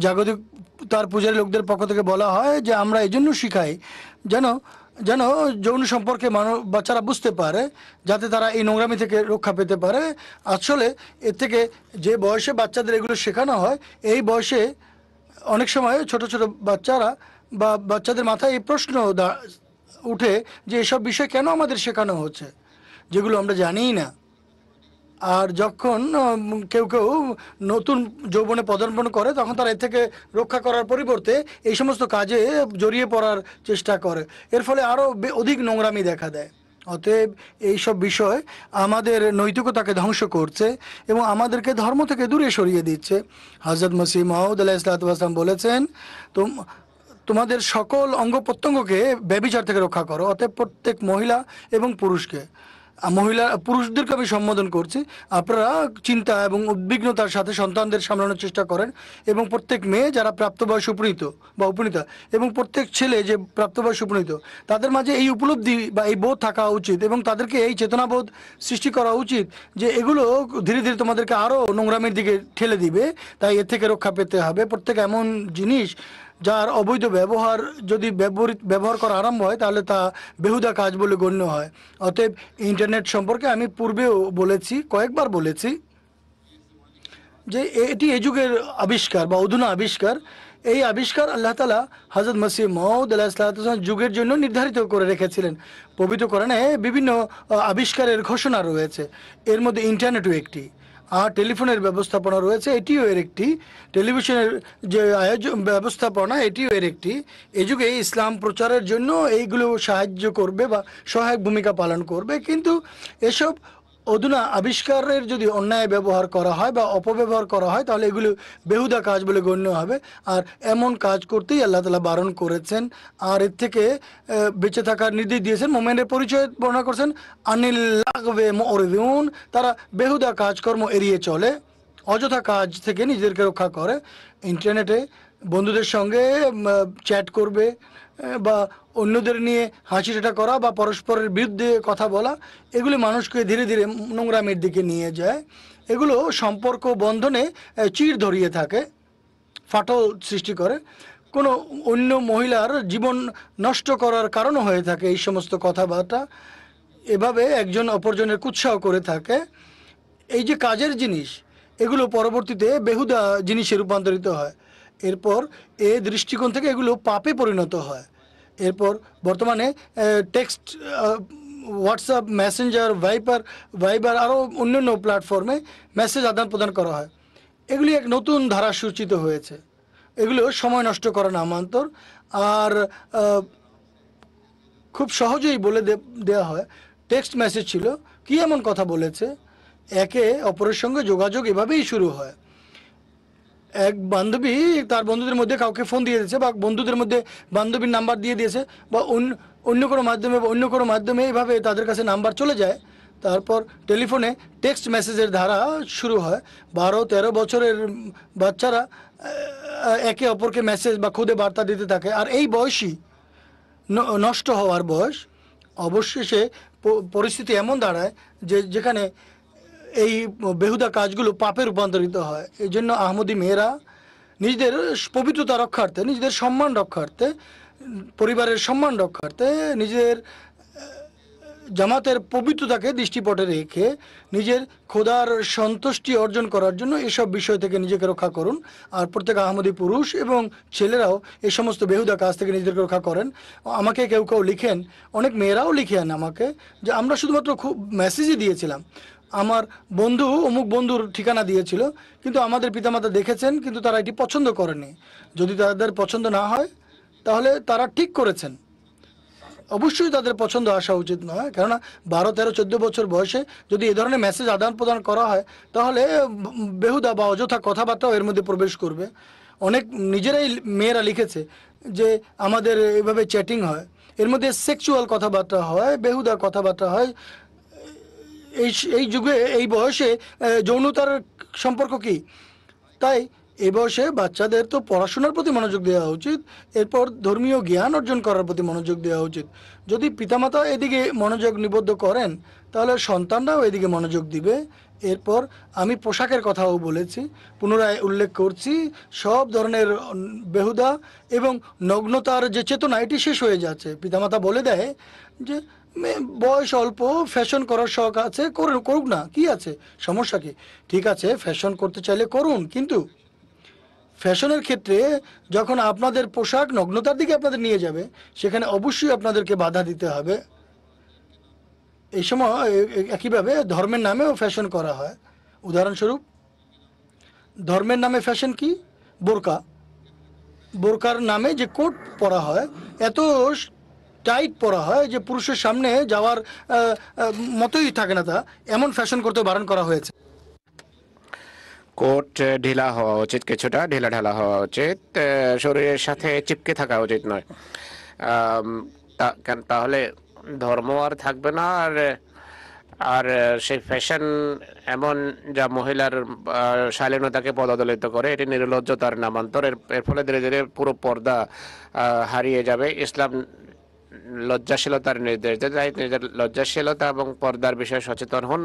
জাগতিক তার পূজারী লোকদের পক্ষ থেকে বলা হয় যে আমরা এই জন্য শিখাই যেন যৌন সম্পর্কে বাচ্চারা বুঝতে পারে, যাতে তারা এই নোংরামি থেকে রক্ষা পেতে পারে। আসলে এর থেকে যে বয়সে বাচ্চাদের এগুলো শেখানো হয়, এই বয়সে অনেক সময় ছোট ছোট বাচ্চারা বা বাচ্চাদের মাথায় এই প্রশ্ন উঠে যে এসব বিষয় কেন আমাদের শেখানো হচ্ছে, যেগুলো আমরা জানিই না। আর যখন কেউ কেউ নতুন যৌবনে পদার্পণ করে, তখন তারা এর থেকে রক্ষা করার পরিবর্তে এই সমস্ত কাজে জড়িয়ে পড়ার চেষ্টা করে। এর ফলে আরও অধিক নোংরামি দেখা দেয়। অতএব এইসব বিষয় আমাদের নৈতিকতাকে ধ্বংস করছে এবং আমাদেরকে ধর্ম থেকে দূরে সরিয়ে দিচ্ছে। হযরত মসিহ মাউদ আলাইহিসসালাতু ওয়াসসালাম বলেছেন, তোমাদের সকল অঙ্গ প্রত্যঙ্গকে ব্যভিচার থেকে রক্ষা করো। অতএব প্রত্যেক মহিলা এবং পুরুষকে, পুরুষদেরকে আমি সম্বোধন করছি, আপনারা চিন্তা এবং উদ্বিগ্নতার সাথে সন্তানদের সামলানোর চেষ্টা করেন, এবং প্রত্যেক মেয়ে যারা প্রাপ্তবয়স উপনীত বা উপনীতা এবং প্রত্যেক ছেলে যে প্রাপ্তবয়স উপনীত, তাদের মাঝে এই উপলব্ধি বা এই বোধ থাকা উচিত এবং তাদেরকে এই চেতনাবোধ সৃষ্টি করা উচিত যে এগুলো ধীরে ধীরে তোমাদেরকে আরও নোংরামির দিকে ঠেলে দিবে, তাই এর থেকে রক্ষা পেতে হবে। প্রত্যেক এমন জিনিস যার অবৈধ ব্যবহার যদি ব্যবহার করা আরম্ভ হয়, তাহলে তা বেহুদা কাজ বলে গণ্য হয়। অতএব ইন্টারনেট সম্পর্কে আমি পূর্বেও বলেছি, কয়েকবার বলেছি যে এটি এই যুগের আবিষ্কার বা অধুনা আবিষ্কার। এই আবিষ্কার আল্লাহ তাআলা হযরত মসিহ মাউদ আলাইহিসসালাম যুগের জন্য নির্ধারিত করে রেখেছিলেন। পবিত্র কোরআনে বিভিন্ন আবিষ্কারের ঘোষণা রয়েছে, এর মধ্যে ইন্টারনেটও একটি। আর টেলিফোনের ব্যবস্থাপনা রয়েছে, এটিও এর একটি। টেলিভিশনের যে আয়োজন ব্যবস্থাপনা, এটিও এর একটি। এই যুগে ইসলাম প্রচারের জন্য এইগুলো সাহায্য করবে বা সহায়ক ভূমিকা পালন করবে। কিন্তু এসব অধুনা আবিষ্কারের যদি অন্যায় ব্যবহার করা হয় বা অপব্যবহার করা হয়, তাহলে এগুলো বেহুদা কাজ বলে গণ্য হবে। আর এমন কাজ করতেই আল্লাহ তাআলা বারণ করেছেন। আর এর থেকে বেঁচে থাকার নির্দেশ দিয়েছেন। মোমেনের পরিচয় বর্ণনা করছেন, আনিল লাগবে মুরিদুন, তারা বেহুদা কাজকর্ম এড়িয়ে চলে, অযথা কাজ থেকে নিজেদেরকে রক্ষা করে। ইন্টারনেটে বন্ধুদের সঙ্গে চ্যাট করবে বা অন্যদের নিয়ে হাসি ঠাট্টা করা বা পরস্পরের বিরুদ্ধে কথা বলা, এগুলি মানুষকে ধীরে ধীরে নোংরামির দিকে নিয়ে যায়। এগুলো সম্পর্ক বন্ধনে চিড় ধরিয়ে থাকে, ফাটল সৃষ্টি করে, কোনো অন্য মহিলার জীবন নষ্ট করার কারণও হয়ে থাকে এই সমস্ত কথাবার্তা। এভাবে একজন অপরজনের কুৎসাহ করে থাকে। এই যে কাজের জিনিস, এগুলো পরবর্তীতে বেহুদা জিনিসে রূপান্তরিত হয়। এরপর এ দৃষ্টিকোণ থেকে এগুলো পাপে পরিণত হয়। এরপর বর্তমানে টেক্সট, হোয়াটসঅ্যাপ, মেসেঞ্জার, ভাইবার আরও অন্যান্য প্ল্যাটফর্মে মেসেজ আদান প্রদান করা হয়। এগুলি এক নতুন ধারা সূচিত হয়েছে। এগুলো সময় নষ্ট করা নামান্তর। আর খুব সহজেই বলে দেওয়া হয়, টেক্সট মেসেজ ছিল, কি এমন কথা বলেছে। একে অপরের সঙ্গে যোগাযোগ এভাবেই শুরু হয়। এক বান্ধবী তার বন্ধুদের মধ্যে কাউকে ফোন দিয়ে দিয়েছে বা বন্ধুদের মধ্যে বান্ধবীর নাম্বার দিয়ে দিয়েছে বা অন্য কোনো মাধ্যমে এভাবে তাদের কাছে নাম্বার চলে যায়। তারপর টেলিফোনে টেক্সট মেসেজের ধারা শুরু হয়। 12-13 বছরের বাচ্চারা একে অপরকে মেসেজ বা খুদে বার্তা দিতে থাকে। আর এই বয়সই নষ্ট হওয়ার বয়স। অবশেষে পরিস্থিতি এমন দাঁড়ায় যে যেখানে এই বেহুদা কাজগুলো পাপে রূপান্তরিত হয়। এই জন্য আহমদী মেয়েরা নিজেদের পবিত্রতা রক্ষার্থে, নিজেদের সম্মান রক্ষার্থে, পরিবারের সম্মান রক্ষার্থে, নিজেদের জামাতের পবিত্রতাকে দৃষ্টিপটে রেখে নিজের খোদার সন্তুষ্টি অর্জন করার জন্য এসব বিষয় থেকে নিজেকে রক্ষা করুন। আর প্রত্যেক আহমদী পুরুষ এবং ছেলেরাও এই সমস্ত বেহুদা কাজ থেকে নিজেদেরকে রক্ষা করেন। আমাকে কেউ কেউ লিখেন, অনেক মেয়েরাও লিখেন আমাকে, যে আমরা শুধুমাত্র খুব মেসেজই দিয়েছিলাম, আমার বন্ধু অমুক বন্ধুর ঠিকানা দিয়েছিল, কিন্তু আমাদের পিতামাতা দেখেছেন কিন্তু তারা এটি পছন্দ করেনি। যদি তাদের পছন্দ না হয় তাহলে তারা ঠিক করেছেন, অবশ্যই তাদের পছন্দ আসা উচিত নয়। কেননা 12, 13, 14 বছর বয়সে যদি এ ধরনের মেসেজ আদান প্রদান করা হয় তাহলে বেহুদা বা অযথা কথাবার্তাও এর মধ্যে প্রবেশ করবে। অনেক নিজেরাই মেয়েরা লিখেছে যে আমাদের এভাবে চ্যাটিং হয়, এর মধ্যে সেক্সুয়াল কথাবার্তা হয়, বেহুদা কথাবার্তা হয়। এই যুগে, এই বয়সে যৌনতার সম্পর্ক কি? তাই এই বয়সে বাচ্চাদের তো পড়াশোনার প্রতি মনোযোগ দেওয়া উচিত, এরপর ধর্মীয় জ্ঞান অর্জন করার প্রতি মনোযোগ দেওয়া উচিত। যদি পিতামাতা এদিকে মনোযোগ নিবদ্ধ করেন তাহলে সন্তানরাও এদিকে মনোযোগ দিবে। এরপর আমি পোশাকের কথাও বলেছি, পুনরায় উল্লেখ করছি, সব ধরনের বেহুদা এবং নগ্নতার যে চেতনা এটি শেষ হয়ে যাচ্ছে। পিতামাতা বলে দেয় যে বয়স অল্প, ফ্যাশন করার শখ আছে, করুক না, কি আছে, সমস্যা কি? ঠিক আছে, ফ্যাশন করতে চাইলে করুন, কিন্তু ফ্যাশনের ক্ষেত্রে যখন আপনাদের পোশাক নগ্নতার দিকে আপনাদের নিয়ে যাবে সেখানে অবশ্যই আপনাদেরকে বাধা দিতে হবে। এই সময় একইভাবে ধর্মের নামেও ফ্যাশন করা হয়। উদাহরণস্বরূপ, ধর্মের নামে ফ্যাশন কি? বোরকা। বোরকার নামে যে কোট পরা হয়, এত টাইট পরা হয় যে পুরুষের সামনে যাওয়ার মতোই থাকে না, তা এমন ফ্যাশন করতে বারণ করা হয়েছে। কোট ঢিলা হওয়া উচিত, কিছুটা ঢিলা ঢালা হওয়া উচিত, শরীরের সাথে চিপকে থাকা উচিত নয়। তাহলে ধর্ম আর থাকবে না। আর আর সেই ফ্যাশন এমন যা মহিলার শালীনতাকে পদদলিত করে, এটি নির্লজ্জতার নামান্তর। এর ফলে ধীরে ধীরে পুরো পর্দা হারিয়ে যাবে। ইসলাম লজ্জাশীলতার নির্দেশ দেয়, তাই নিজের লজ্জাশীলতা এবং পর্দার বিষয়ে সচেতন হন।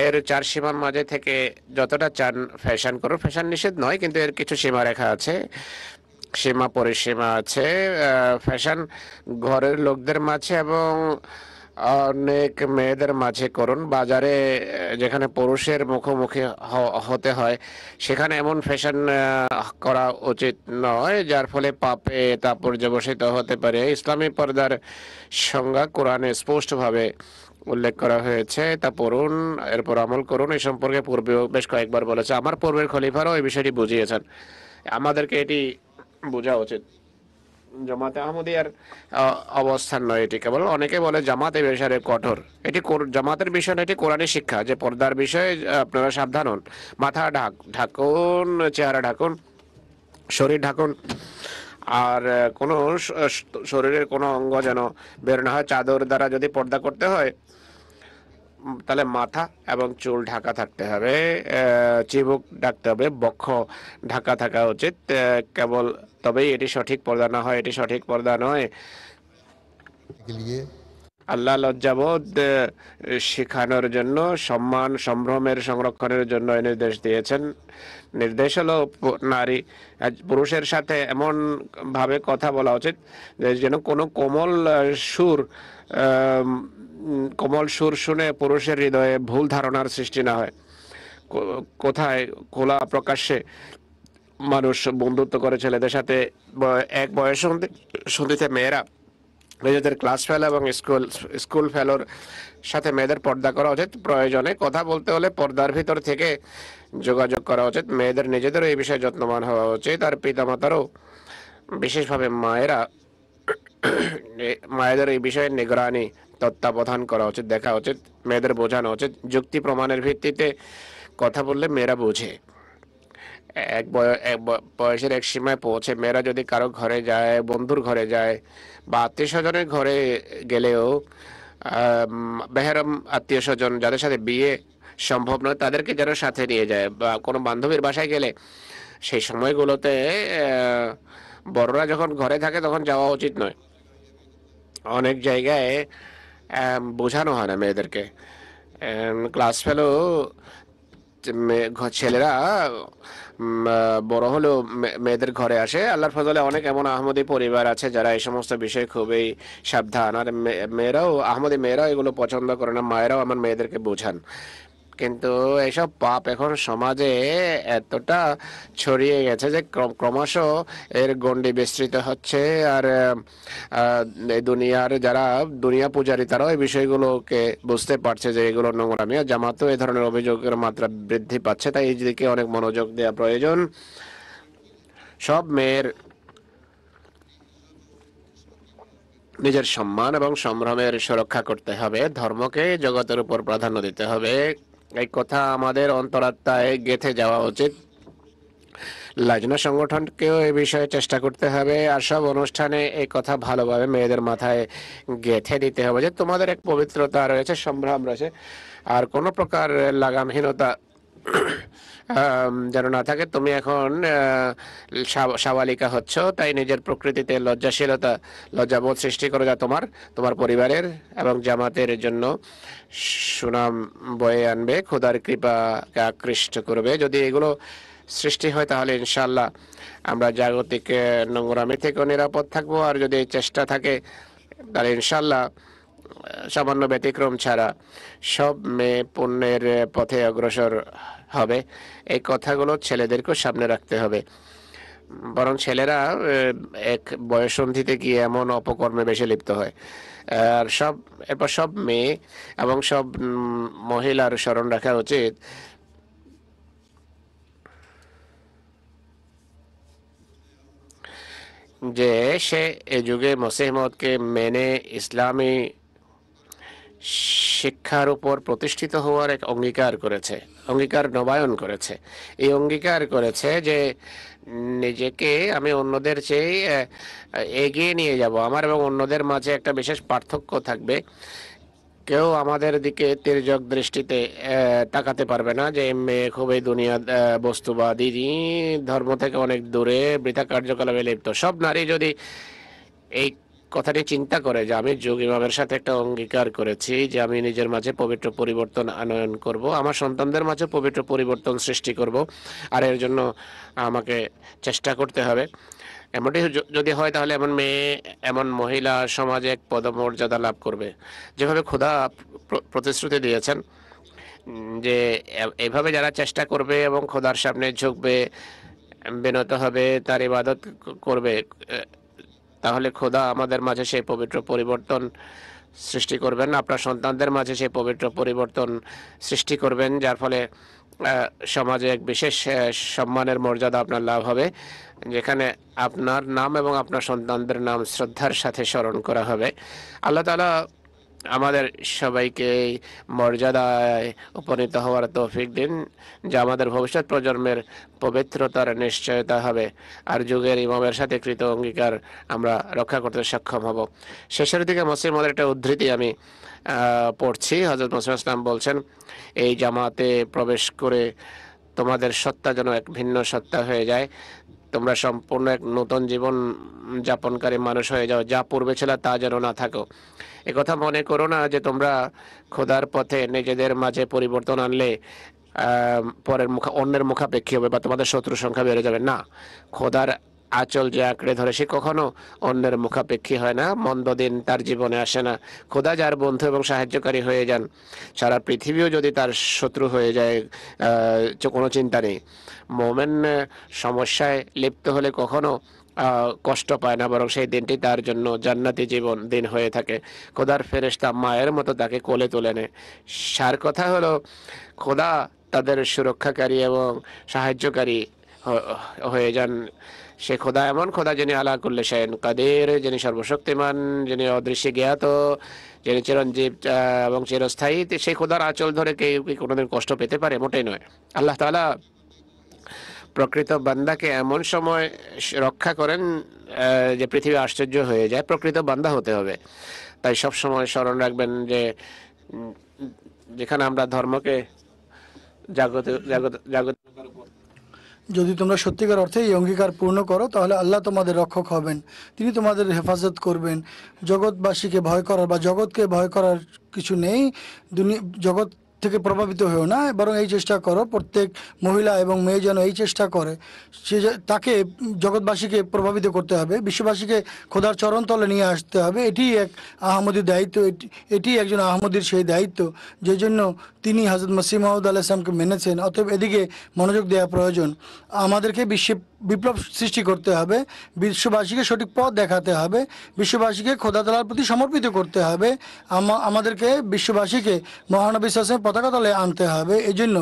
এর 4 সীমার মাঝে থেকে যতটা চান ফ্যাশন করুন। ফ্যাশন নিষেধ নয়, কিন্তু এর কিছু সীমারেখা আছে, সীমা পরিসীমা আছে। ফ্যাশন ঘরের লোকদের মাঝে এবং অনেক মেয়েদের মাঝে করুন। বাজারে যেখানে পুরুষের মুখোমুখি হতে হয় সেখানে এমন ফ্যাশন করা উচিত নয় যার ফলে পাপে তা পর্যবসিত হতে পারে। ইসলামী পর্দার সংজ্ঞা কোরআনে স্পষ্টভাবে উল্লেখ করা হয়েছে, তা পড়ুন, এরপর আমল করুন। এই সম্পর্কে পূর্বেও বেশ কয়েকবার বলেছে। আমার পূর্বের খলিফারও এই বিষয়টি বুঝিয়েছেন। আমাদেরকে এটি বোঝা উচিত। জামাতে আহমদিয়ার অবস্থান নয় এটি কেবল। অনেকে বলে জামাত এই বিষয়ে কঠোর। এটি জামাতের বিষয় না, এটি কোরআনের শিক্ষা যে পর্দার বিষয়ে আপনারা সাবধান হন। মাথা ঢাকুন, চেহারা ঢাকুন, শরীর ঢাকুন, আর কোনো শরীরের কোনো অঙ্গ যেন বের না হয়। চাদর দ্বারা যদি পর্দা করতে হয় তাহলে মাথা এবং চুল ঢাকা থাকতে হবে, চিবুক ঢাকতে হবে, বক্ষ ঢাকা থাকা উচিত। কেবল তবেই এটি সঠিক পর্দা না হয়, এটি সঠিক পর্দা নয়। के लिए আল্লাহ লজ্জাবোধ শেখানোর জন্য, সম্মান সম্ভ্রমের সংরক্ষণের জন্য এই নির্দেশ দিয়েছেন। নির্দেশ হলো নারী পুরুষের সাথে এমন ভাবে কথা বলা উচিত যেন কোনো কোমল সুর শুনে পুরুষের হৃদয়ে ভুল ধারণার সৃষ্টি না হয়। কোথায় খোলা প্রকাশ্যে মানুষ বন্ধুত্ব করে ছেলেদের সাথে, এক বয়স সন্ধিতে মেয়েরা নিজেদের ক্লাস ফেলো এবং স্কুল ফেলোর সাথে মেয়েদের পর্দা করা উচিত। প্রয়োজনে কথা বলতে হলে পর্দার ভিতর থেকে যোগাযোগ করা উচিত। মেয়েদের নিজেদেরও এই বিষয়ে যত্নবান হওয়া উচিত। আর পিতামাতারও, বিশেষভাবে মায়েদের এই বিষয়ে নিগরানি তত্ত্বাবধান করা উচিত, দেখা উচিত, মেয়েদের বোঝানো উচিত। যুক্তি প্রমাণের ভিত্তিতে কথা বললে মেয়েরা বোঝে। বয়সের এক সীমায় পৌঁছে মেয়েরা যদি কারো ঘরে যায়, বন্ধুর ঘরে যায় বা আত্মীয় স্বজনের ঘরে গেলেও, বেহেরম আত্মীয় স্বজন যাদের সাথে বিয়ে সম্ভব নয় তাদেরকে যেন সাথে নিয়ে যায়। বা কোনো বান্ধবীর বাসায় গেলে সেই সময়গুলোতে বড়রা যখন ঘরে থাকে তখন যাওয়া উচিত নয়। অনেক জায়গায় বোঝানো হয় না মেয়েদেরকে। ক্লাস ফেলো ছেলেরা বড় হলেও মেয়েদের ঘরে আসে। আল্লাহর ফজলে অনেক এমন আহমদি পরিবার আছে যারা এই সমস্ত বিষয়ে খুবই সাবধান, আর মেয়েরাও আহমদি মেয়েরাও এগুলো পছন্দ করে না, মায়েরাও আমার মেয়েদেরকে বোঝান। কিন্তু এসব পাপ এখন সমাজে এতটা ছড়িয়ে গেছে যে ক্রমশ এর গণ্ডি বিস্তৃত হচ্ছে। আর এই দুনিয়ার যারা দুনিয়া পূজারী তারাও এই বিষয়গুলোকে বুঝতে পারছে যে এগুলো নোংরামি, আর জামাতও এই ধরনের অভিযোগের মাত্রা বৃদ্ধি পাচ্ছে। তাই এই দিকে অনেক মনোযোগ দেওয়া প্রয়োজন। সব মেয়ের নিজের সম্মান এবং সম্ভ্রমের সুরক্ষা করতে হবে, ধর্মকে জগতের উপর প্রাধান্য দিতে হবে। এই কথা আমাদের অন্তরাত্মায় গেঁথে যাওয়া উচিত। লাজনা সংগঠনকেও এই বিষয়ে চেষ্টা করতে হবে, আর সব অনুষ্ঠানে এই কথা ভালোভাবে মেয়েদের মাথায় গেঁথে দিতে হবে যে তোমাদের এক পবিত্রতা রয়েছে, সম্ভ্রম রয়েছে, আর কোনো প্রকার লাগামহীনতা যেন না থাকে। তুমি এখন সাবালিকা হচ্ছ, তাই নিজের প্রকৃতিতে লজ্জাবোধ সৃষ্টি করো, যা তোমার পরিবারের এবং জামাতের জন্য সুনাম বয়ে আনবে, খোদার কৃপাকে আকৃষ্ট করবে। যদি এগুলো সৃষ্টি হয় তাহলে ইনশাআল্লাহ আমরা জাগতিক নোংরামি থেকেও নিরাপদ থাকবো। আর যদি এই চেষ্টা থাকে তাহলে ইনশাআল্লাহ সামান্য ব্যতিক্রম ছাড়া সব মেয়ে পুণ্যের পথে অগ্রসর হবে। এই কথাগুলো ছেলেদেরকেও সামনে রাখতে হবে। বরং ছেলেরা এক বয়ঃসন্ধিতে গিয়ে এমন অপকর্মে বেশি লিপ্ত হয়। আর এরপর সব মেয়ে এবং সব মহিলার স্মরণ রাখা উচিত যে সে এ যুগে মসিহ মউদকে মেনে ইসলামী শিক্ষার উপর প্রতিষ্ঠিত হওয়ার এক অঙ্গীকার নবায়ন করেছে। এই অঙ্গীকার করেছে যে নিজেকে আমি অন্যদের চেয়ে এগিয়ে নিয়ে যাব। আমার এবং অন্যদের মাঝে একটা বিশেষ পার্থক্য থাকবে। কেউ আমাদের দিকে তির্যক দৃষ্টিতে তাকাতে পারবে না যে মেয়ে খুবই দুনিয়া বস্তুবাদী, ধর্ম থেকে অনেক দূরে, বৃথা কার্যকলাপে লিপ্ত। সব নারী যদি এই কথাটি চিন্তা করে যে আমি যোগ ইমামের সাথে একটা অঙ্গীকার করেছি যে আমি নিজের মাঝে পবিত্র পরিবর্তন আনয়ন করব, আমার সন্তানদের মাঝে পবিত্র পরিবর্তন সৃষ্টি করব, আর এর জন্য আমাকে চেষ্টা করতে হবে। এমনটি যদি হয় তাহলে এমন মেয়ে, এমন মহিলা সমাজে এক পদমর্যাদা লাভ করবে, যেভাবে খোদা প্রতিশ্রুতি দিয়েছেন যে এভাবে যারা চেষ্টা করবে এবং খোদার সামনে ঝুঁকবে, বিনত হবে, তার ইবাদত করবে, তাহলে খোদা আমাদের মাঝে সেই পবিত্র পরিবর্তন সৃষ্টি করবেন। আপনার সন্তানদের মাঝে সেই পবিত্র পরিবর্তন সৃষ্টি করবেন, যার ফলে সমাজে এক বিশেষ সম্মানের মর্যাদা আপনার লাভ হবে, যেখানে আপনার নাম এবং আপনার সন্তানদের নাম শ্রদ্ধার সাথে স্মরণ করা হবে। আল্লাহ তাআলা আমাদের সবাইকে মর্যাদায় উপনীত হওয়ার তৌফিক দিন, যা আমাদের ভবিষ্যৎ প্রজন্মের পবিত্রতার নিশ্চয়তা হবে, আর যুগের ইমামের সাথে কৃত অঙ্গীকার আমরা রক্ষা করতে সক্ষম হব। শেষের দিকে মসিহ মউদের একটা উদ্ধৃতি আমি পড়ছি। হযরত মুসা ইসলাম বলছেন, এই জামাতে প্রবেশ করে তোমাদের সত্তা যেন এক ভিন্ন সত্তা হয়ে যায়, তোমরা সম্পূর্ণ এক নতুন জীবন যাপনকারী মানুষ হয়ে যাও, যা পূর্বে ছিল তা যেন না থাকো। একথা মনে করো না যে তোমরা খোদার পথে নিজেদের মাঝে পরিবর্তন আনলে অন্যের মুখাপেক্ষী হবে বা তোমাদের শত্রুর সংখ্যা বেড়ে যাবে। না, খোদার আঁচল যে আঁকড়ে ধরে সে কখনো অন্যের মুখাপেক্ষী হয় না, মন্দ দিন তার জীবনে আসে না। খোদা যার বন্ধু এবং সাহায্যকারী হয়ে যান, সারা পৃথিবীও যদি তার শত্রু হয়ে যায়, কোনো চিন্তা নেই। মোমেন সমস্যায় লিপ্ত হলে কখনো কষ্ট পায় না, বরং সেই দিনটি তার জন্য জান্নাতি জীবন দিন হয়ে থাকে। খোদার ফেরেশতা মায়ের মতো তাকে কোলে তুলে নেয়। সার কথা হলো খোদা তাদের সুরক্ষাকারী এবং সাহায্যকারী হয়ে যান। সে খোদা এমন খোদা যিনি আলা কুল্লি শাইইন কাদির, যিনি সর্বশক্তিমান, যিনি অদৃশ্যে জ্ঞাত, যিনি চিরঞ্জীব এবং চিরস্থায়ী। সেই খোদার আঁচল ধরে কেউ কি কোনোদিন কষ্ট পেতে পারে? মোটেই নয়। আল্লাহ তাআলা প্রকৃত বান্দাকে এমন সময় রক্ষা করেন যে পৃথিবী আশ্চর্য হয়ে যায়। প্রকৃত বান্দা হতে হবে। তাই সব সময় স্মরণ রাখবেন যে যেখানে আমরা ধর্মকে জাগতিকতার উপর যদি তোমরা সত্যিকার অর্থে এই অঙ্গীকার পূর্ণ করো তাহলে আল্লাহ তোমাদের রক্ষক হবেন, তিনি তোমাদের হেফাজত করবেন। জগৎবাসীকে ভয় করার বা জগৎকে ভয় করার কিছু নেই। জগৎ থেকে প্রভাবিত হয়েও না, বরং এই চেষ্টা করো, প্রত্যেক মহিলা এবং মেয়ে যেন এই চেষ্টা করে তাকে জগৎবাসীকে প্রভাবিত করতে হবে, বিশ্ববাসীকে খোদার চরণতলে নিয়ে আসতে হবে। এটি এক আহমদীর দায়িত্ব, এটি একজন আহমদীর সেই দায়িত্ব যে জন্য তিনি হযরত মসিহ মাউদ আলাইহিস সালামকে মেনেছেন। অতএব এদিকে মনোযোগ দেওয়া প্রয়োজন। আমাদেরকে বিশ্বে বিপ্লব সৃষ্টি করতে হবে, বিশ্ববাসীকে সঠিক পথ দেখাতে হবে, বিশ্ববাসীকে খোদা তাআলার প্রতি সমর্পিত করতে হবে। আমাদেরকে বিশ্ববাসীকে মহানবী সাল্লাল্লাহু আলাইহি ওয়াসাল্লামের পতাকা তলে আনতে হবে। এজন্য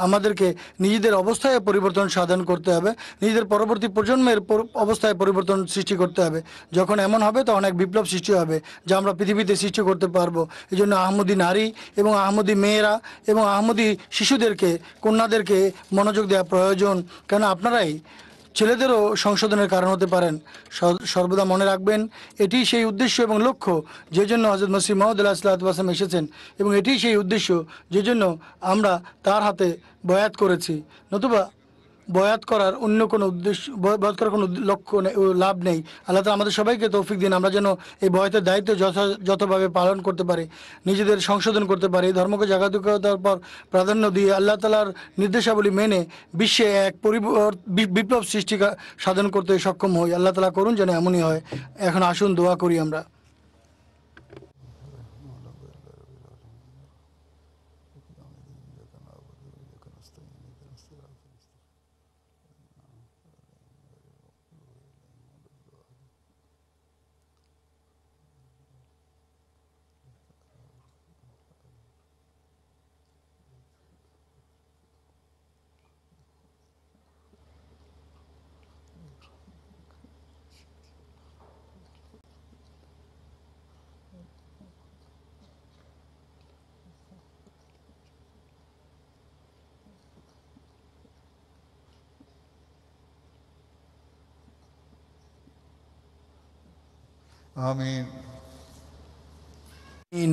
আমাদেরকে নিজেদের অবস্থায় পরিবর্তন সাধন করতে হবে, নিজেদের পরবর্তী প্রজন্মের অবস্থায় পরিবর্তন সৃষ্টি করতে হবে। যখন এমন হবে তখন এক বিপ্লব সৃষ্টি হবে যা আমরা পৃথিবীতে সৃষ্টি করতে পারবো। এই জন্য আহমদী নারী এবং আহমদী মেয়েরা এবং আহমদী শিশুদেরকে, কন্যাদেরকে মনোযোগ দেওয়া প্রয়োজন, কেন আপনারাই ছেলেদেরও সংশোধনের কারণ হতে পারেন। সর্বদা মনে রাখবেন, এটি সেই উদ্দেশ্য এবং লক্ষ্য যে জন্য হযরত মসিহ মাউদ আলাইহিস সালাম এসেছেন, এবং এটি সেই উদ্দেশ্য যে জন্য আমরা তার হাতে বয়াত করেছি। নতুবা বয়াত করার অন্য কোনো উদ্দেশ্য, বয়াত করার কোনো লক্ষ্য নেই, লাভ নেই। আল্লাহ তাআলা আমাদের সবাইকে তৌফিক দিন, আমরা যেন এই বয়াতের দায়িত্ব যথাযথভাবে পালন করতে পারি, নিজেদের সংশোধন করতে পারি, ধর্মকে জাগ্রততার পর প্রাধান্য দিয়ে আল্লাহ তাআলার নির্দেশাবলী মেনে বিশ্বে এক বিপ্লব সৃষ্টি সাধন করতে সক্ষম হই। আল্লাহ তাআলা করুন যেন এমনই হয়। এখন আসুন দোয়া করি আমরা। آمين. ইন